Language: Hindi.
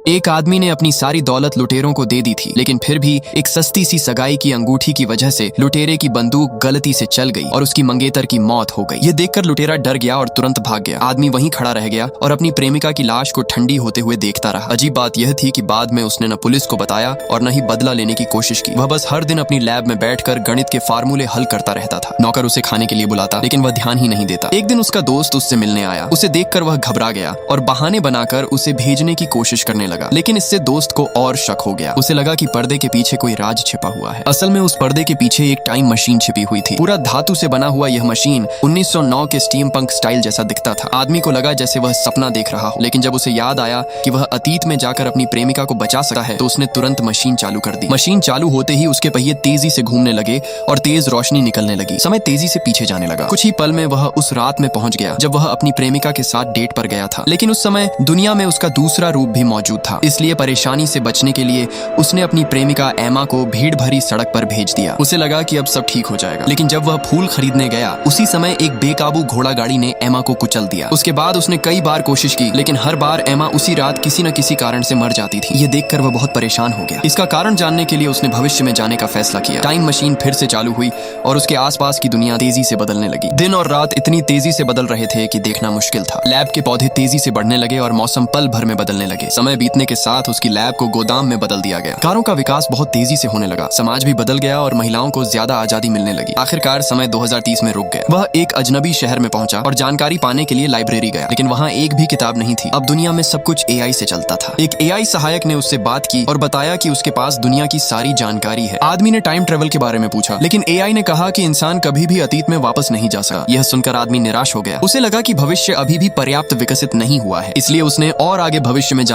एक आदमी ने अपनी सारी दौलत लुटेरों को दे दी थी, लेकिन फिर भी एक सस्ती सी सगाई की अंगूठी की वजह से लुटेरे की बंदूक गलती से चल गई और उसकी मंगेतर की मौत हो गई। ये देखकर लुटेरा डर गया और तुरंत भाग गया। आदमी वहीं खड़ा रह गया और अपनी प्रेमिका की लाश को ठंडी होते हुए देखता रहा। अजीब बात यह थी कि बाद में उसने न पुलिस को बताया और न ही बदला लेने की कोशिश की। वह बस हर दिन अपनी लैब में बैठकर गणित के फार्मूले हल करता रहता था। नौकर उसे खाने के लिए बुलाता, लेकिन वह ध्यान ही नहीं देता। एक दिन उसका दोस्त उससे मिलने आया। उसे देखकर वह घबरा गया और बहाने बनाकर उसे भेजने की कोशिश करने लगा, लेकिन इससे दोस्त को और शक हो गया। उसे लगा कि पर्दे के पीछे कोई राज छिपा हुआ है। असल में उस पर्दे के पीछे एक टाइम मशीन छिपी हुई थी। पूरा धातु से बना हुआ यह मशीन 1909 के स्टीम पंक स्टाइल जैसा दिखता था। आदमी को लगा जैसे वह सपना देख रहा हो, लेकिन जब उसे याद आया कि वह अतीत में जाकर अपनी प्रेमिका को बचा सकता है, तो उसने तुरंत मशीन चालू कर दी। मशीन चालू होते ही उसके पहिए तेजी से घूमने लगे और तेज रोशनी निकलने लगी। समय तेजी से पीछे जाने लगा। कुछ ही पल में वह उस रात में पहुंच गया जब वह अपनी प्रेमिका के साथ डेट पर गया था। लेकिन उस समय दुनिया में उसका दूसरा रूप भी मौजूद था। इसलिए परेशानी से बचने के लिए उसने अपनी प्रेमिका एमा को भीड़ भरी सड़क पर भेज दिया। उसे लगा कि अब सब ठीक हो जाएगा, लेकिन जब वह फूल खरीदने गया, उसी समय एक बेकाबू घोड़ा गाड़ी ने एमा को कुचल दिया। उसके बाद उसने कई बार कोशिश की, लेकिन हर बार एमा उसी रात किसी न किसी कारण से मर जाती थी। ये देखकर वह बहुत परेशान हो गया। इसका कारण जानने के लिए उसने भविष्य में जाने का फैसला किया। टाइम मशीन फिर से चालू हुई और उसके आसपास की दुनिया तेजी से बदलने लगी। दिन और रात इतनी तेजी से बदल रहे थे कि देखना मुश्किल था। लैब के पौधे तेजी से बढ़ने लगे और मौसम पल भर में बदलने लगे। समय बीतने के साथ उसकी लैब को गोदाम में बदल दिया गया। कारों का विकास बहुत तेजी से होने लगा। समाज भी बदल गया और महिलाओं को ज्यादा आजादी मिलने लगी। आखिरकार समय 2030 में रुक गया। वह एक अजनबी शहर में पहुंचा और जानकारी पाने के लिए लाइब्रेरी गया, लेकिन वहां एक भी किताब नहीं थी। अब दुनिया में सब कुछ एआई से चलता था। एक एआई सहायक ने उससे बात की और बताया कि उसके पास दुनिया की सारी जानकारी है। आदमी ने टाइम ट्रेवल के बारे में पूछा, लेकिन एआई ने कहा कि इंसान कभी भी अतीत में वापस नहीं जा सका। यह सुनकर आदमी निराश हो गया। उसे लगा कि भविष्य अभी भी पर्याप्त विकसित नहीं हुआ है, इसलिए उसने और आगे भविष्य में